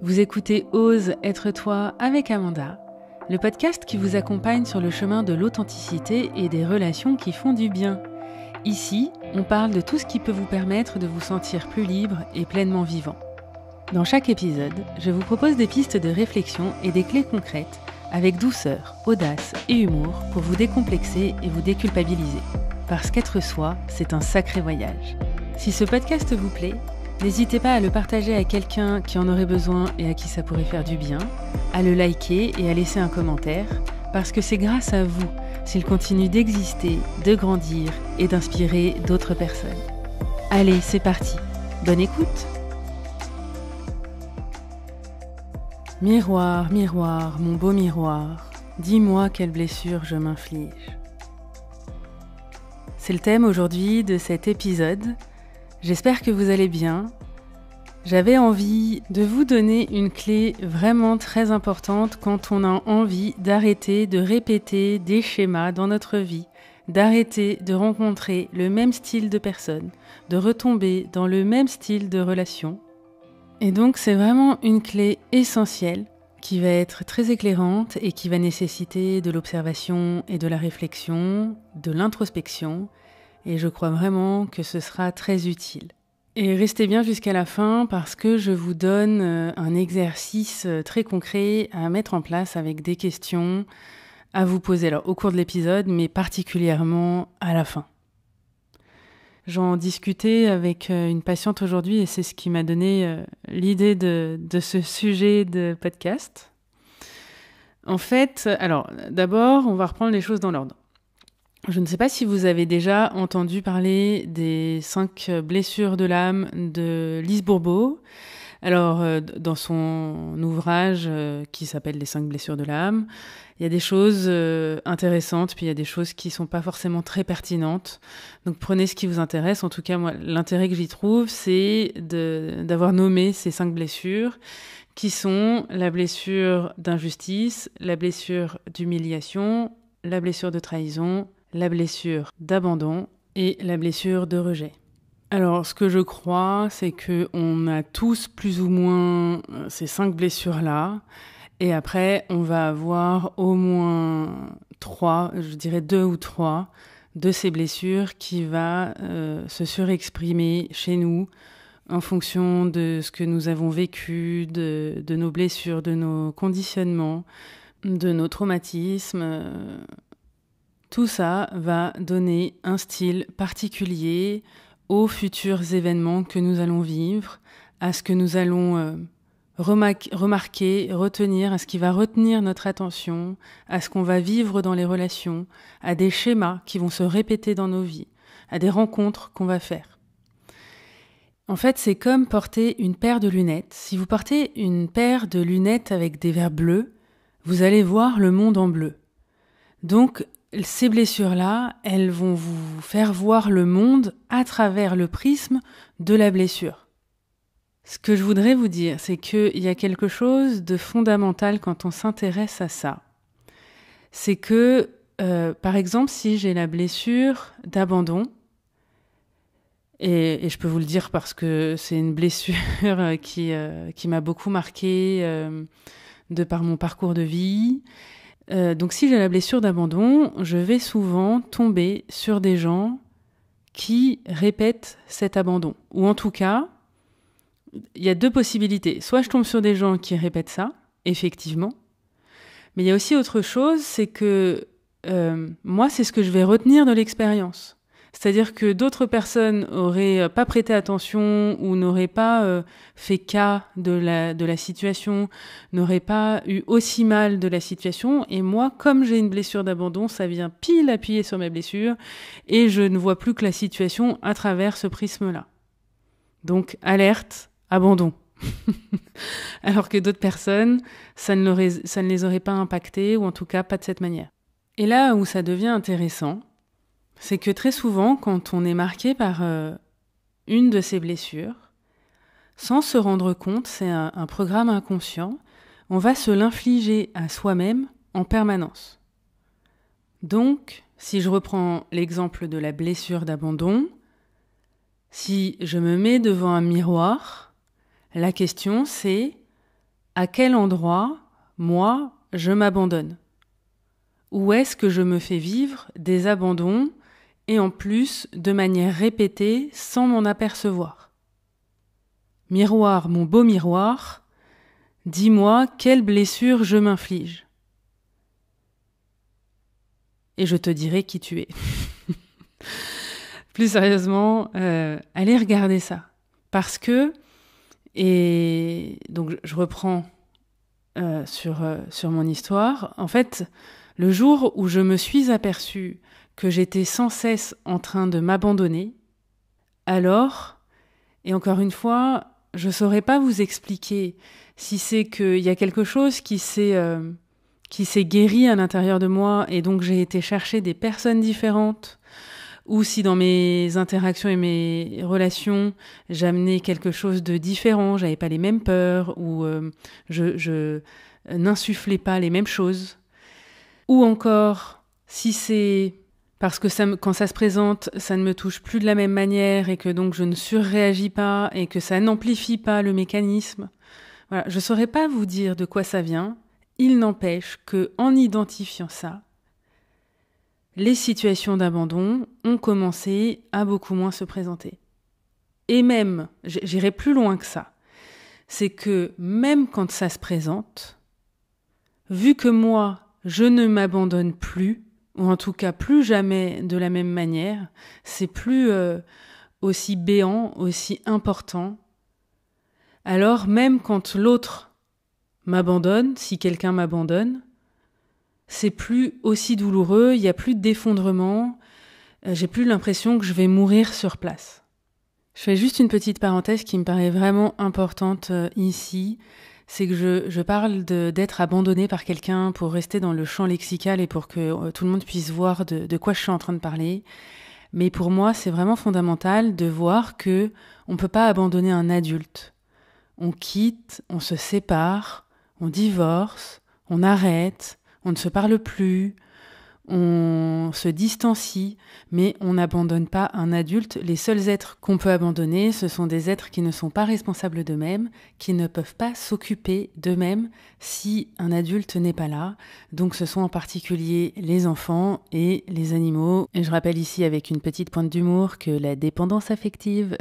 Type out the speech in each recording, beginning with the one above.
Vous écoutez Ose être toi avec Amanda, le podcast qui vous accompagne sur le chemin de l'authenticité et des relations qui font du bien. Ici, on parle de tout ce qui peut vous permettre de vous sentir plus libre et pleinement vivant. Dans chaque épisode, je vous propose des pistes de réflexion et des clés concrètes avec douceur, audace et humour pour vous décomplexer et vous déculpabiliser. Parce qu'être soi, c'est un sacré voyage. Si ce podcast vous plaît, n'hésitez pas à le partager à quelqu'un qui en aurait besoin et à qui ça pourrait faire du bien, à le liker et à laisser un commentaire, parce que c'est grâce à vous s'il continue d'exister, de grandir et d'inspirer d'autres personnes. Allez, c'est parti. Bonne écoute. Miroir, miroir, mon beau miroir, dis-moi quelle blessure je m'inflige. C'est le thème aujourd'hui de cet épisode. J'espère que vous allez bien. J'avais envie de vous donner une clé vraiment très importante quand on a envie d'arrêter de répéter des schémas dans notre vie, d'arrêter de rencontrer le même style de personnes, de retomber dans le même style de relation. Et donc c'est vraiment une clé essentielle qui va être très éclairante et qui va nécessiter de l'observation et de la réflexion, de l'introspection. Et je crois vraiment que ce sera très utile. Et restez bien jusqu'à la fin parce que je vous donne un exercice très concret à mettre en place avec des questions à vous poser alors, au cours de l'épisode, mais particulièrement à la fin. J'en discutais avec une patiente aujourd'hui et c'est ce qui m'a donné l'idée de ce sujet de podcast. En fait, alors d'abord, on va reprendre les choses dans l'ordre. Je ne sais pas si vous avez déjà entendu parler des 5 blessures de l'âme de Lise Bourbeau. Alors, dans son ouvrage qui s'appelle Les 5 blessures de l'âme, il y a des choses intéressantes, puis il y a des choses qui ne sont pas forcément très pertinentes. Donc, prenez ce qui vous intéresse. En tout cas, moi, l'intérêt que j'y trouve, c'est d'avoir nommé ces 5 blessures qui sont la blessure d'injustice, la blessure d'humiliation, la blessure de trahison, la blessure d'abandon et la blessure de rejet. Alors, ce que je crois, c'est qu'on a tous plus ou moins ces 5 blessures-là. Et après, on va avoir au moins 3, je dirais 2 ou 3 de ces blessures qui va se surexprimer chez nous en fonction de ce que nous avons vécu, de nos blessures, de nos conditionnements, de nos traumatismes. Tout ça va donner un style particulier aux futurs événements que nous allons vivre, à ce que nous allons remarquer, retenir, à ce qui va retenir notre attention, à ce qu'on va vivre dans les relations, à des schémas qui vont se répéter dans nos vies, à des rencontres qu'on va faire. En fait, c'est comme porter une paire de lunettes. Si vous portez une paire de lunettes avec des verres bleus, vous allez voir le monde en bleu. Donc, ces blessures-là, elles vont vous faire voir le monde à travers le prisme de la blessure. Ce que je voudrais vous dire, c'est qu'il y a quelque chose de fondamental quand on s'intéresse à ça. C'est que, par exemple, si j'ai la blessure d'abandon, et je peux vous le dire parce que c'est une blessure qui m'a beaucoup marquée de par mon parcours de vie. Donc si j'ai la blessure d'abandon, je vais souvent tomber sur des gens qui répètent cet abandon. Ou en tout cas, il y a 2 possibilités. Soit je tombe sur des gens qui répètent ça, effectivement. Mais il y a aussi autre chose, c'est que moi, c'est ce que je vais retenir de l'expérience. C'est-à-dire que d'autres personnes auraient pas prêté attention ou n'auraient pas fait cas de la situation, n'auraient pas eu aussi mal de la situation. Et moi, comme j'ai une blessure d'abandon, ça vient pile appuyer sur ma blessure et je ne vois plus que la situation à travers ce prisme-là. Donc, alerte, abandon. Alors que d'autres personnes, ça ne les aurait pas impactées ou en tout cas pas de cette manière. Et là où ça devient intéressant, c'est que très souvent, quand on est marqué par une de ces blessures, sans se rendre compte, c'est un programme inconscient, on va se l'infliger à soi-même en permanence. Donc, si je reprends l'exemple de la blessure d'abandon, si je me mets devant un miroir, la question c'est à quel endroit, moi, je m'abandonne? Où est-ce que je me fais vivre des abandons et en plus de manière répétée sans m'en apercevoir? Miroir, mon beau miroir, dis-moi quelle blessure je m'inflige. Et je te dirai qui tu es. Plus sérieusement, allez regarder ça. Parce que, et donc je reprends sur mon histoire, en fait, le jour où je me suis aperçue que j'étais sans cesse en train de m'abandonner, alors, et encore une fois, je ne saurais pas vous expliquer si c'est qu'il y a quelque chose qui s'est guéri à l'intérieur de moi et donc j'ai été chercher des personnes différentes, ou si dans mes interactions et mes relations, j'amenais quelque chose de différent, j'avais pas les mêmes peurs, ou je n'insufflais pas les mêmes choses. Ou encore, si c'est parce que quand ça se présente, ça ne me touche plus de la même manière et que donc je ne surréagis pas et que ça n'amplifie pas le mécanisme. Voilà, je saurais pas vous dire de quoi ça vient. Il n'empêche que en identifiant ça, les situations d'abandon ont commencé à beaucoup moins se présenter. Et même, j'irai plus loin que ça, c'est que même quand ça se présente, vu que moi, je ne m'abandonne plus, ou en tout cas plus jamais de la même manière, c'est plus aussi béant, aussi important. Alors même quand l'autre m'abandonne, si quelqu'un m'abandonne, c'est plus aussi douloureux, il n'y a plus d'effondrement, j'ai plus l'impression que je vais mourir sur place. Je fais juste une petite parenthèse qui me paraît vraiment importante ici, c'est que je parle d'être abandonné par quelqu'un pour rester dans le champ lexical et pour que tout le monde puisse voir de quoi je suis en train de parler. Mais pour moi, c'est vraiment fondamental de voir que on peut pas abandonner un adulte. On quitte, on se sépare, on divorce, on arrête, on ne se parle plus, on se distancie, mais on n'abandonne pas un adulte. Les seuls êtres qu'on peut abandonner, ce sont des êtres qui ne sont pas responsables d'eux-mêmes, qui ne peuvent pas s'occuper d'eux-mêmes si un adulte n'est pas là. Donc ce sont en particulier les enfants et les animaux. Et je rappelle ici avec une petite pointe d'humour que la dépendance affective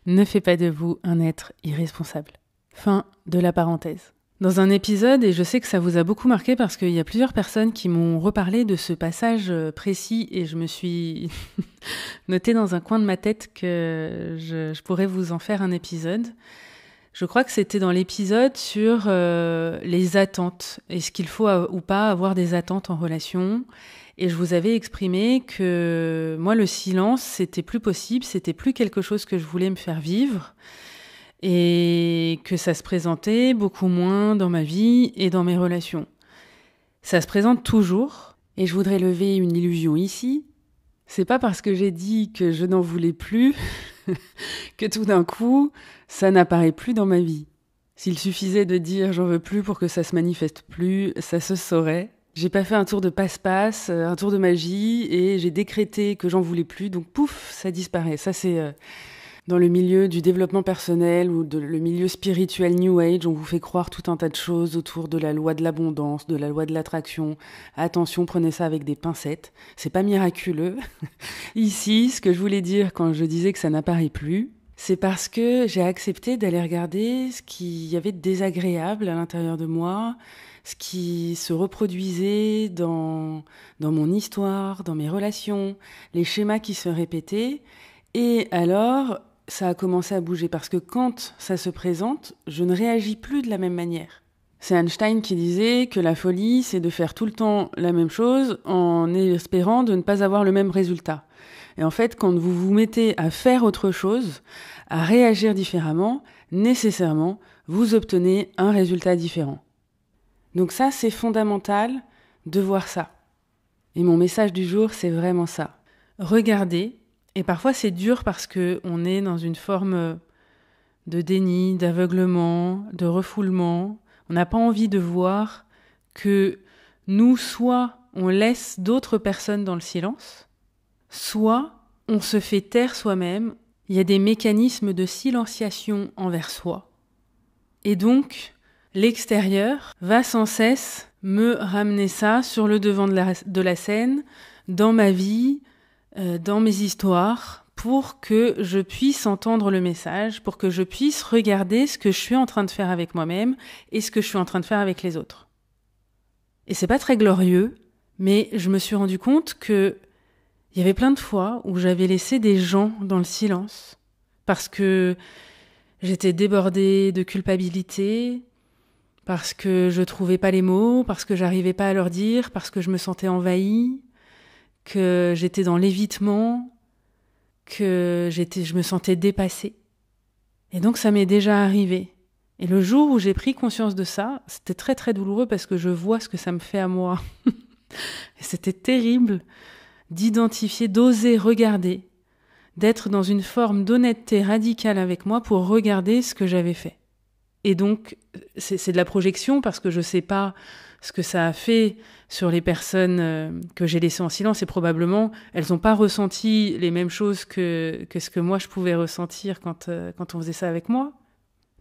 ne fait pas de vous un être irresponsable. Fin de la parenthèse. Dans un épisode, et je sais que ça vous a beaucoup marqué parce qu'il y a plusieurs personnes qui m'ont reparlé de ce passage précis et je me suis noté dans un coin de ma tête que je pourrais vous en faire un épisode. Je crois que c'était dans l'épisode sur les attentes. Est-ce qu'il faut ou pas avoir des attentes en relation ? Et je vous avais exprimé que moi, le silence, c'était plus possible, c'était plus quelque chose que je voulais me faire vivre. Et que ça se présentait beaucoup moins dans ma vie et dans mes relations. Ça se présente toujours, et je voudrais lever une illusion ici. C'est pas parce que j'ai dit que je n'en voulais plus que tout d'un coup, ça n'apparaît plus dans ma vie. S'il suffisait de dire j'en veux plus pour que ça se manifeste plus, ça se saurait. J'ai pas fait un tour de passe-passe, un tour de magie, et j'ai décrété que j'en voulais plus, donc pouf, ça disparaît. Ça c'est... Dans le milieu du développement personnel ou le milieu spirituel New Age, on vous fait croire tout un tas de choses autour de la loi de l'abondance, de la loi de l'attraction. Attention, prenez ça avec des pincettes. C'est pas miraculeux. Ici, ce que je voulais dire quand je disais que ça n'apparaît plus, c'est parce que j'ai accepté d'aller regarder ce qu'il y avait de désagréable à l'intérieur de moi, ce qui se reproduisait dans mon histoire, dans mes relations, les schémas qui se répétaient. Et alors... ça a commencé à bouger parce que quand ça se présente, je ne réagis plus de la même manière. C'est Einstein qui disait que la folie, c'est de faire tout le temps la même chose en espérant de ne pas avoir le même résultat. Et en fait, quand vous vous mettez à faire autre chose, à réagir différemment, nécessairement, vous obtenez un résultat différent. Donc ça, c'est fondamental de voir ça. Et mon message du jour, c'est vraiment ça. Regardez. Et parfois, c'est dur parce qu'on est dans une forme de déni, d'aveuglement, de refoulement. On n'a pas envie de voir que nous, soit on laisse d'autres personnes dans le silence, soit on se fait taire soi-même. Il y a des mécanismes de silenciation envers soi. Et donc, l'extérieur va sans cesse me ramener ça sur le devant de la scène, dans ma vie, dans mes histoires, pour que je puisse entendre le message, pour que je puisse regarder ce que je suis en train de faire avec moi-même et ce que je suis en train de faire avec les autres. Et c'est pas très glorieux, mais je me suis rendu compte que il y avait plein de fois où j'avais laissé des gens dans le silence parce que j'étais débordée de culpabilité, parce que je trouvais pas les mots, parce que j'arrivais pas à leur dire, parce que je me sentais envahie, que j'étais dans l'évitement, que je me sentais dépassée. Et donc ça m'est déjà arrivé. Et le jour où j'ai pris conscience de ça, c'était très très douloureux parce que je vois ce que ça me fait à moi. Et c'était terrible d'identifier, d'oser regarder, d'être dans une forme d'honnêteté radicale avec moi pour regarder ce que j'avais fait. Et donc, c'est de la projection parce que je ne sais pas ce que ça a fait sur les personnes que j'ai laissées en silence et probablement elles n'ont pas ressenti les mêmes choses que ce que moi je pouvais ressentir quand on faisait ça avec moi.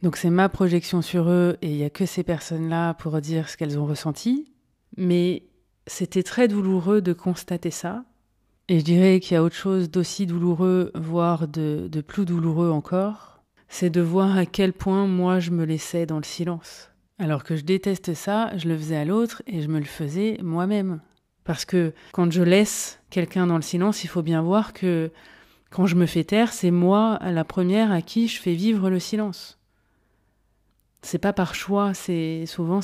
Donc c'est ma projection sur eux et il n'y a que ces personnes-là pour dire ce qu'elles ont ressenti. Mais c'était très douloureux de constater ça. Et je dirais qu'il y a autre chose d'aussi douloureux, voire de plus douloureux encore, c'est de voir à quel point moi je me laissais dans le silence. Alors que je déteste ça, je le faisais à l'autre et je me le faisais moi-même. Parce que quand je laisse quelqu'un dans le silence, il faut bien voir que quand je me fais taire, c'est moi la première à qui je fais vivre le silence. C'est pas par choix, souvent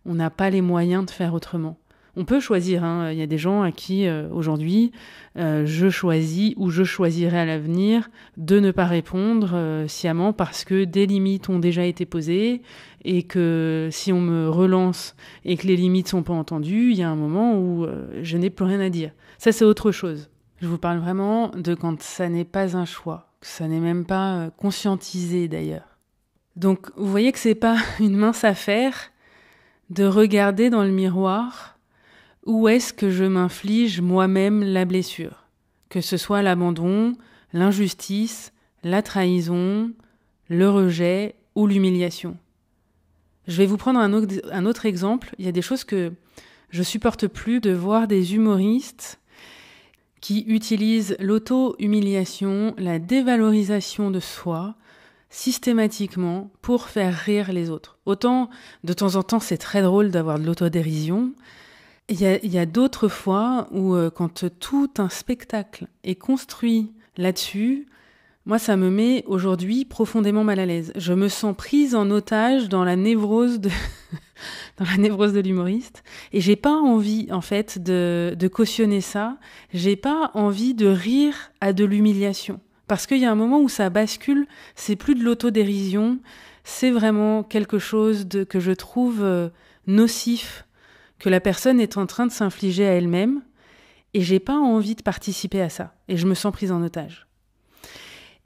on n'a pas les moyens de faire autrement. On peut choisir, il y a des gens à qui aujourd'hui je choisis ou je choisirai à l'avenir de ne pas répondre sciemment parce que des limites ont déjà été posées et que si on me relance et que les limites sont pas entendues, il y a un moment où je n'ai plus rien à dire. Ça c'est autre chose. Je vous parle vraiment de quand ça n'est pas un choix, que ça n'est même pas conscientisé d'ailleurs. Donc vous voyez que c'est pas une mince affaire de regarder dans le miroir où est-ce que je m'inflige moi-même la blessure, que ce soit l'abandon, l'injustice, la trahison, le rejet ou l'humiliation. Je vais vous prendre un autre exemple. Il y a des choses que je supporte plus de voir des humoristes qui utilisent l'auto-humiliation, la dévalorisation de soi, systématiquement pour faire rire les autres. Autant, de temps en temps, c'est très drôle d'avoir de l'autodérision. Il y a d'autres fois où quand tout un spectacle est construit là-dessus, moi ça me met aujourd'hui profondément mal à l'aise. Je me sens prise en otage dans la névrose de dans la névrose de l'humoriste et j'ai pas envie en fait de cautionner ça. J'ai pas envie de rire à de l'humiliation parce qu'il y a un moment où ça bascule. C'est plus de l'autodérision, c'est vraiment quelque chose que je trouve nocif, que la personne est en train de s'infliger à elle-même, et j'ai pas envie de participer à ça, et je me sens prise en otage.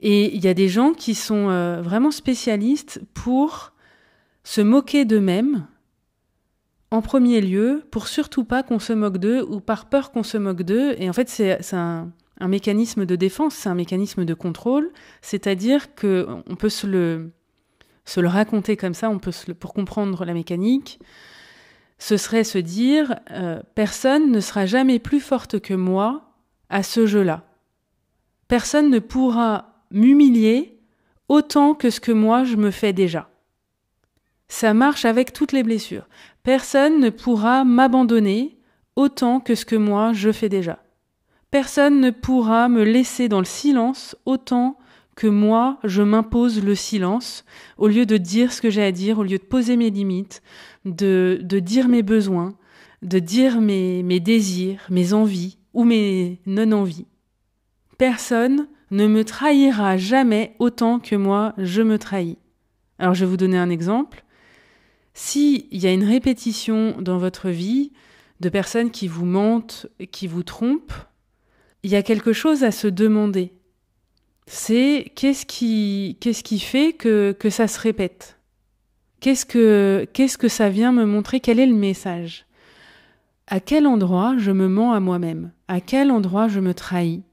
Et il y a des gens qui sont vraiment spécialistes pour se moquer d'eux-mêmes, en premier lieu, pour surtout pas qu'on se moque d'eux, ou par peur qu'on se moque d'eux, et en fait c'est un mécanisme de défense, c'est un mécanisme de contrôle, c'est-à-dire qu'on peut se le raconter comme ça, pour comprendre la mécanique, ce serait se dire personne ne sera jamais plus forte que moi à ce jeu-là. Personne ne pourra m'humilier autant que ce que moi je me fais déjà. Ça marche avec toutes les blessures. Personne ne pourra m'abandonner autant que ce que moi je fais déjà. Personne ne pourra me laisser dans le silence autant que moi je m'impose le silence au lieu de dire ce que j'ai à dire, au lieu de poser mes limites, de dire mes besoins, de dire mes désirs, mes envies ou mes non-envies. Personne ne me trahira jamais autant que moi je me trahis. Alors je vais vous donner un exemple. S'il y a une répétition dans votre vie de personnes qui vous mentent, qui vous trompent, il y a quelque chose à se demander. C'est qu'est-ce qui fait que ça se répète ? Qu'est-ce que ça vient me montrer ? Quel est le message ? À quel endroit je me mens à moi-même ? À quel endroit je me trahis ?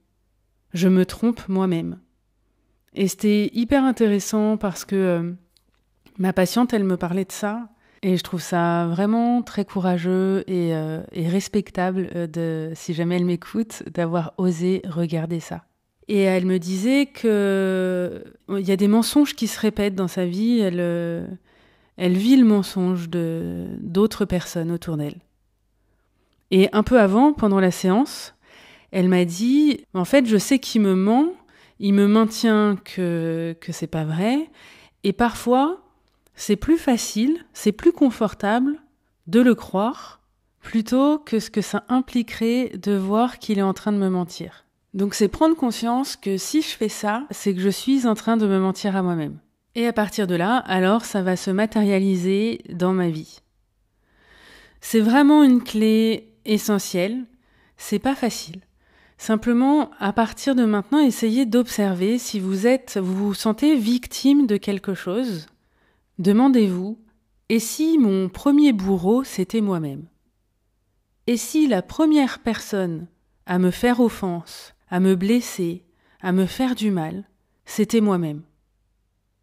Je me trompe moi-même. Et c'était hyper intéressant parce que Ma patiente, elle me parlait de ça et je trouve ça vraiment très courageux et respectable si jamais elle m'écoute, d'avoir osé regarder ça. Et elle me disait que il y a des mensonges qui se répètent dans sa vie. Elle vit le mensonge d'autres personnes autour d'elle. Et un peu avant, pendant la séance, elle m'a dit, en fait, je sais qu'il me ment, il me maintient que c'est pas vrai, et parfois, c'est plus facile, c'est plus confortable de le croire, plutôt que ce que ça impliquerait de voir qu'il est en train de me mentir. Donc c'est prendre conscience que si je fais ça, c'est que je suis en train de me mentir à moi-même. Et à partir de là, alors ça va se matérialiser dans ma vie. C'est vraiment une clé essentielle, c'est pas facile. Simplement, à partir de maintenant, essayez d'observer si vous vous sentez victime de quelque chose. Demandez-vous, et si mon premier bourreau, c'était moi-même? Et si la première personne à me faire offense, à me blesser, à me faire du mal, c'était moi-même?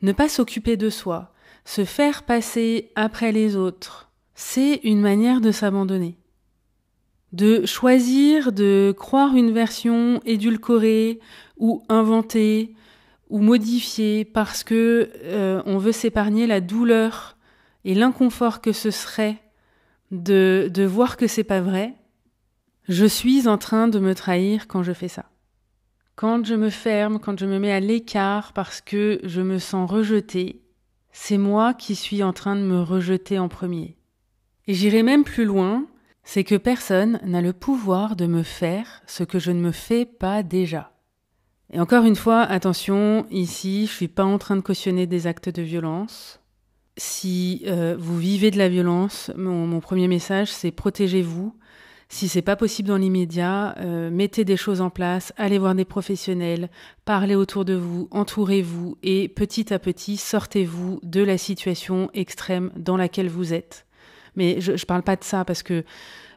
Ne pas s'occuper de soi, se faire passer après les autres, c'est une manière de s'abandonner. De choisir de croire une version édulcorée ou inventée ou modifiée parce que on veut s'épargner la douleur et l'inconfort que ce serait de voir que c'est pas vrai. Je suis en train de me trahir quand je fais ça. Quand je me ferme, quand je me mets à l'écart parce que je me sens rejetée, c'est moi qui suis en train de me rejeter en premier. Et j'irai même plus loin, c'est que personne n'a le pouvoir de me faire ce que je ne me fais pas déjà. Et encore une fois, attention, ici, je suis pas en train de cautionner des actes de violence. Si vous vivez de la violence, mon premier message, c'est protégez-vous. Si c'est pas possible dans l'immédiat, mettez des choses en place, allez voir des professionnels, parlez autour de vous, entourez-vous et petit à petit, sortez-vous de la situation extrême dans laquelle vous êtes. Mais je parle pas de ça parce que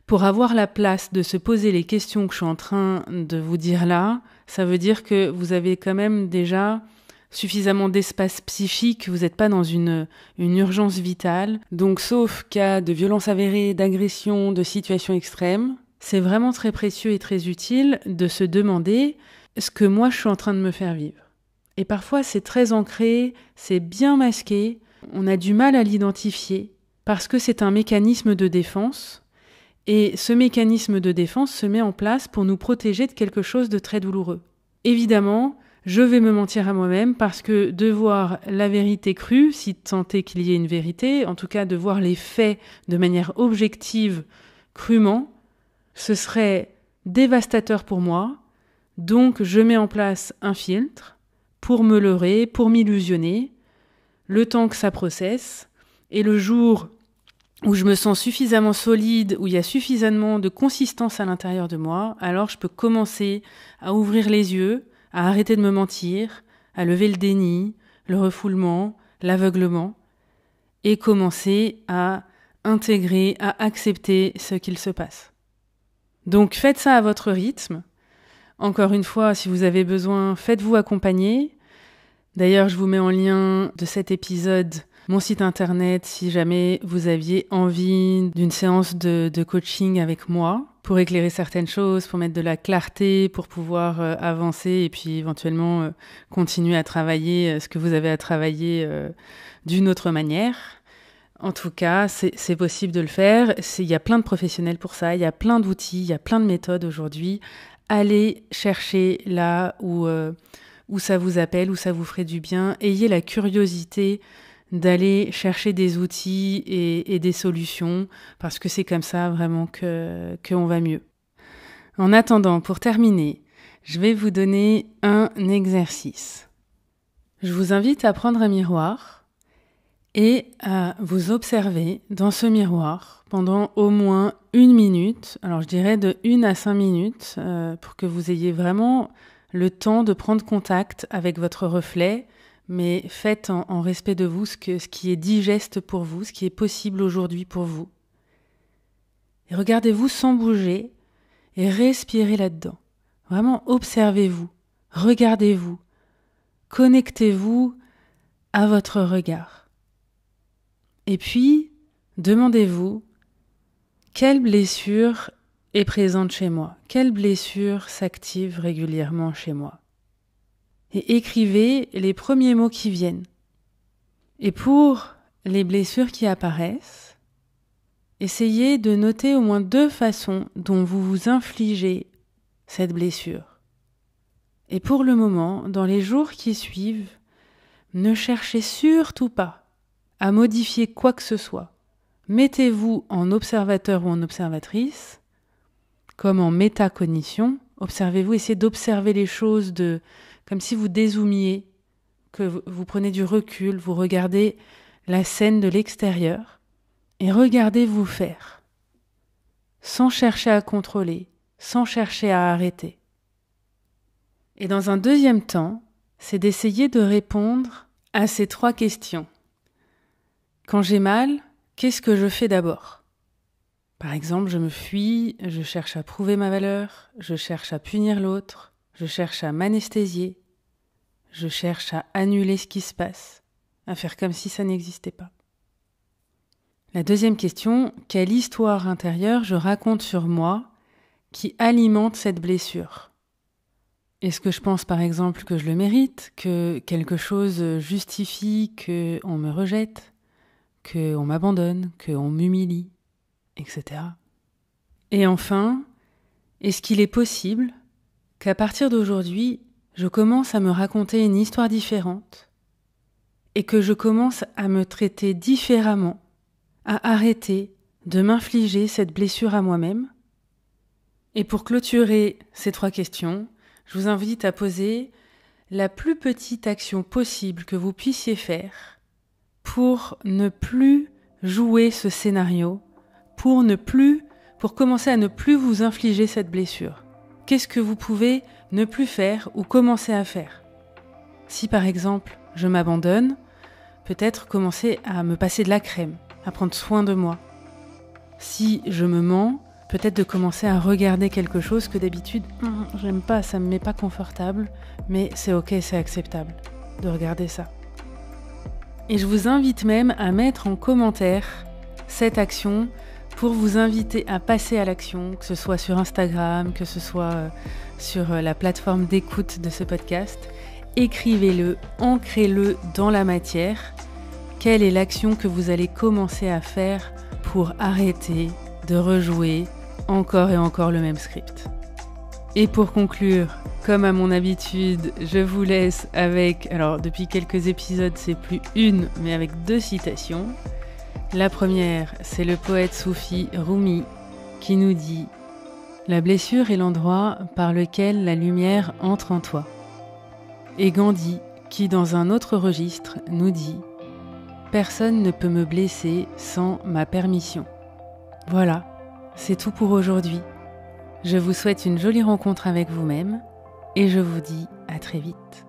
pour avoir la place de se poser les questions que je suis en train de vous dire là, ça veut dire que vous avez quand même déjà suffisamment d'espace psychique, vous n'êtes pas dans une urgence vitale. Donc sauf cas de violence avérée, d'agression, de situation extrême, c'est vraiment très précieux et très utile de se demander ce que moi je suis en train de me faire vivre. Et parfois c'est très ancré, c'est bien masqué, on a du mal à l'identifier parce que c'est un mécanisme de défense et ce mécanisme de défense se met en place pour nous protéger de quelque chose de très douloureux. Évidemment, je vais me mentir à moi-même parce que de voir la vérité crue, si tant est qu'il y ait une vérité, en tout cas de voir les faits de manière objective, crûment, ce serait dévastateur pour moi. Donc je mets en place un filtre pour me leurrer, pour m'illusionner, le temps que ça processe, et le jour où je me sens suffisamment solide, où il y a suffisamment de consistance à l'intérieur de moi, alors je peux commencer à ouvrir les yeux, à arrêter de me mentir, à lever le déni, le refoulement, l'aveuglement, et commencer à intégrer, à accepter ce qu'il se passe. Donc faites ça à votre rythme. Encore une fois, si vous avez besoin, faites-vous accompagner. D'ailleurs, je vous mets en lien de cet épisode mon site internet si jamais vous aviez envie d'une séance de coaching avec moi pour éclairer certaines choses, pour mettre de la clarté, pour pouvoir avancer et puis éventuellement continuer à travailler ce que vous avez à travailler d'une autre manière. En tout cas, c'est possible de le faire. Il y a plein de professionnels pour ça, il y a plein d'outils, il y a plein de méthodes aujourd'hui. Allez chercher là où ça vous appelle, où ça vous ferait du bien. Ayez la curiosité d'aller chercher des outils et des solutions, parce que c'est comme ça vraiment qu'on va mieux. En attendant, pour terminer, je vais vous donner un exercice. Je vous invite à prendre un miroir et à vous observer dans ce miroir pendant au moins 1 minute. Alors je dirais de 1 à 5 minutes pour que vous ayez vraiment le temps de prendre contact avec votre reflet, mais faites en respect de vous ce qui est digeste pour vous, ce qui est possible aujourd'hui pour vous. Et regardez-vous sans bouger et respirez là-dedans. Vraiment, observez-vous, regardez-vous, connectez-vous à votre regard. Et puis, demandez-vous, quelle blessure est présente chez moi? Quelle blessure s'active régulièrement chez moi? Et écrivez les premiers mots qui viennent. Et pour les blessures qui apparaissent, essayez de noter au moins 2 façons dont vous vous infligez cette blessure. Et pour le moment, dans les jours qui suivent, ne cherchez surtout pas à modifier quoi que ce soit. Mettez-vous en observateur ou en observatrice, comme en métacognition. Observez-vous, essayez d'observer les choses comme si vous dézoomiez, que vous prenez du recul, vous regardez la scène de l'extérieur et regardez-vous faire, sans chercher à contrôler, sans chercher à arrêter. Et dans un deuxième temps, c'est d'essayer de répondre à ces 3 questions. Quand j'ai mal, qu'est-ce que je fais d'abord? Par exemple, je me fuis, je cherche à prouver ma valeur, je cherche à punir l'autre, je cherche à m'anesthésier, je cherche à annuler ce qui se passe, à faire comme si ça n'existait pas. La deuxième question, quelle histoire intérieure je raconte sur moi qui alimente cette blessure? Est-ce que je pense par exemple que je le mérite, que quelque chose justifie qu'on me rejette, qu'on m'abandonne, qu'on m'humilie, etc. Et enfin, est-ce qu'il est possible qu'à partir d'aujourd'hui, je commence à me raconter une histoire différente et que je commence à me traiter différemment, à arrêter de m'infliger cette blessure à moi-même? Et pour clôturer ces 3 questions, je vous invite à poser la plus petite action possible que vous puissiez faire pour ne plus jouer ce scénario, pour commencer à ne plus vous infliger cette blessure. Qu'est-ce que vous pouvez ne plus faire ou commencer à faire? Si par exemple, je m'abandonne, peut-être commencer à me passer de la crème, à prendre soin de moi. Si je me mens, peut-être de commencer à regarder quelque chose que d'habitude, j'aime pas, ça me met pas confortable, mais c'est ok, c'est acceptable de regarder ça. Et je vous invite même à mettre en commentaire cette action pour vous inviter à passer à l'action, que ce soit sur Instagram, que ce soit sur la plateforme d'écoute de ce podcast. Écrivez-le, ancrez-le dans la matière. Quelle est l'action que vous allez commencer à faire pour arrêter de rejouer encore et encore le même script? Et pour conclure, comme à mon habitude, je vous laisse avec, alors depuis quelques épisodes c'est plus une, mais avec 2 citations. La première, c'est le poète soufi Rumi qui nous dit « La blessure est l'endroit par lequel la lumière entre en toi ». Et Gandhi qui, dans un autre registre, nous dit « Personne ne peut me blesser sans ma permission ». Voilà, c'est tout pour aujourd'hui. Je vous souhaite une jolie rencontre avec vous-même et je vous dis à très vite.